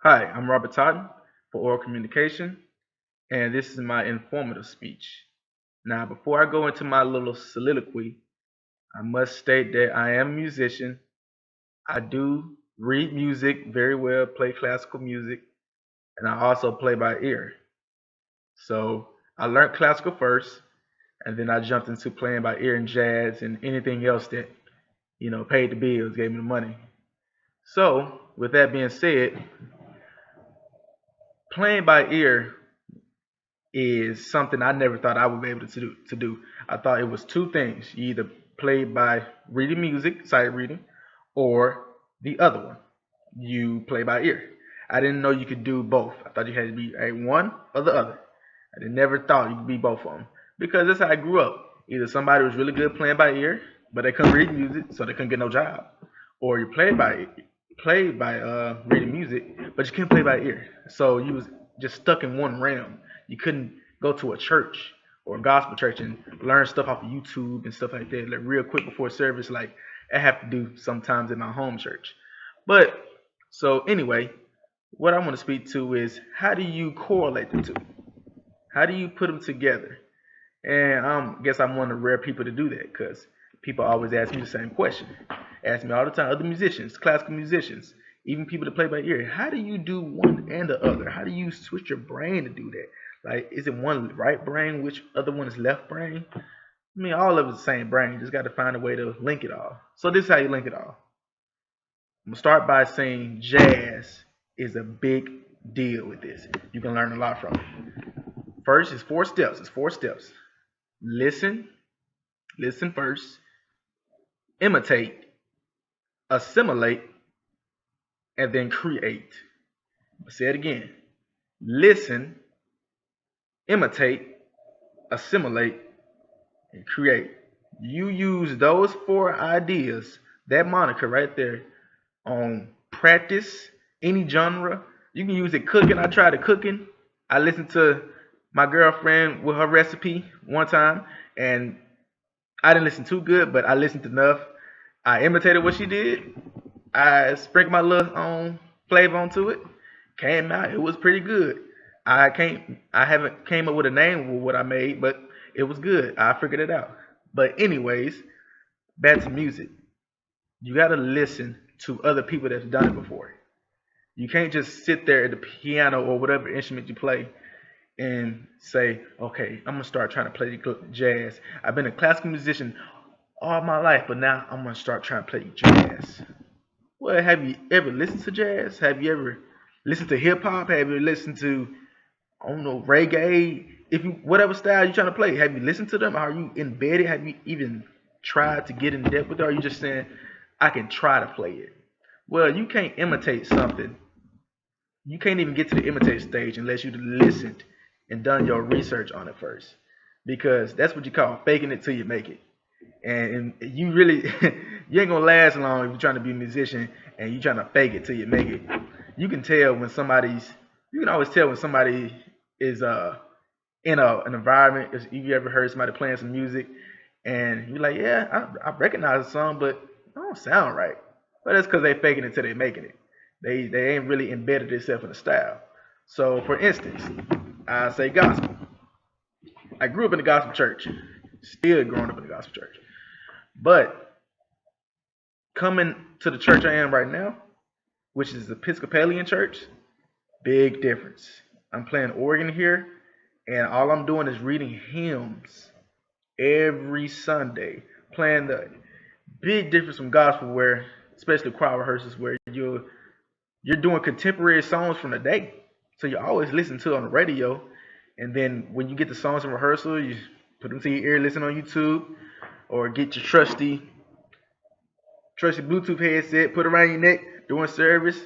Hi, I'm Robert Totten for Oral Communication, and this is my informative speech. Now, before I go into my little soliloquy, I must state that I am a musician. I do read music very well, play classical music, and I also play by ear. So I learned classical first, and then I jumped into playing by ear and jazz and anything else that, paid the bills, gave me the money. So, with that being said, playing by ear is something I never thought I would be able to do. I thought it was two things. You either play by reading music, sight reading, or the other one. You play by ear. I didn't know you could do both. I thought you had to be a one or the other. I never thought you could be both of them. Because that's how I grew up. Either somebody was really good playing by ear, but they couldn't read music, so they couldn't get no job. Or you play by reading music, but you couldn't play by ear. So you was just stuck in one realm. You couldn't go to a church or a gospel church and learn stuff off of YouTube and stuff like that, like real quick before service, like I have to do sometimes in my home church. But so anyway, what I want to speak to is how do you correlate the two? How do you put them together? And I guess I'm one of the rare people to do that because people always ask me the same question. Ask me all the time, other musicians, classical musicians, even people that play by ear. How do you do one and the other? How do you switch your brain to do that? Like, is it one right brain, which other one is left brain? I mean, all of it's the same brain. You just got to find a way to link it all. So this is how you link it all. I'm gonna start by saying jazz is a big deal with this. You can learn a lot from it. First, it's four steps. It's four steps. Listen, listen first, imitate, assimilate, and then create. I'll say it again. Listen, imitate, assimilate, and create. You use those four ideas, that moniker right there, on practice, any genre. You can use it cooking. I tried it cooking. I listened to my girlfriend with her recipe one time, and I didn't listen too good, but I listened enough. I imitated what she did. I sprinkled my little flavor onto it. Came out. It was pretty good. I haven't came up with a name for what I made, but it was good. I figured it out. But anyways, back to music. You gotta listen to other people that's done it before. You can't just sit there at the piano or whatever instrument you play and say, okay, I'm gonna start trying to play jazz. I've been a classical musician all my life, but now I'm gonna start trying to play jazz. Well, have you ever listened to jazz? Have you ever listened to hip hop? Have you listened to I don't know reggae? If you whatever style you're trying to play, have you listened to them? Are you embedded? Have you even tried to get in depth with it? Or are you just saying I can try to play it? Well, you can't imitate something. You can't even get to the imitate stage unless you listened and done your research on it first, because that's what you call faking it till you make it. And you really you ain't gonna last long if you're trying to be a musician and you trying to fake it till you make it. You can tell when somebody's you can always tell when somebody is in an environment. If you ever heard somebody playing some music and you're like, yeah, I recognize the song, but it don't sound right. But that's because they faking it till they making it. They ain't really embedded themselves in the style. So for instance, I say gospel. I grew up in the gospel church, still growing up in the gospel church. But coming to the church I am right now, which is the Episcopalian church, big difference. I'm playing organ here, and all I'm doing is reading hymns every Sunday, playing the big difference from gospel, where especially choir rehearsals, where you're doing contemporary songs from the day, so you always listen to it on the radio, and then when you get the songs in rehearsal, you put them to your ear, listen on YouTube, or get your trusty Bluetooth headset, put it around your neck during service,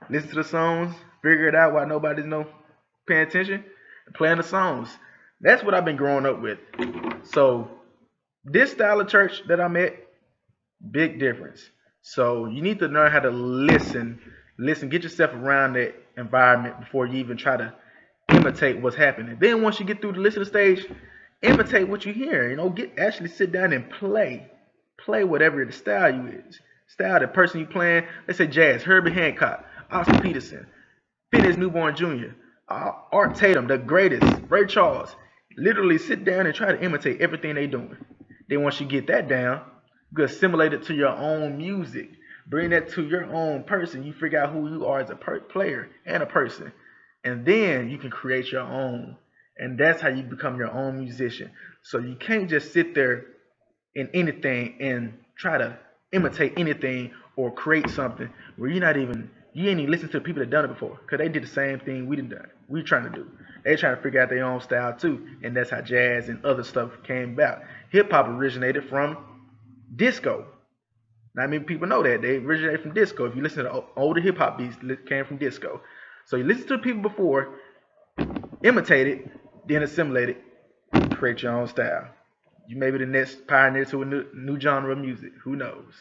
listen to the songs, figure it out while nobody's no paying attention, and playing the songs. That's what I've been growing up with. So this style of church that I'm at, big difference. So you need to learn how to listen, get yourself around that environment before you even try to imitate what's happening. Then once you get through the listening stage, imitate what you hear. Get actually sit down and play whatever the style you is. Style the person you playing. Let's say jazz, Herbie Hancock, Oscar Peterson. Phineas Newborn Jr., Art Tatum, the greatest, Ray Charles. Literally sit down and try to imitate everything they doing. Then once you get that down, you can assimilate it to your own music. Bring that to your own person. You figure out who you are as a player and a person. And then you can create your own. And that's how you become your own musician. So you can't just sit there in anything and try to imitate anything or create something where you ain't even listen to the people that done it before because they did the same thing we trying to do. They trying to figure out their own style too, and that's how jazz and other stuff came about. Hip hop originated from disco. Not many people know that they originated from disco. If you listen to older hip hop beats, it came from disco. So you listen to the people before, imitate it, then assimilate it, create your own style. You may be the next pioneer to a new genre of music. Who knows?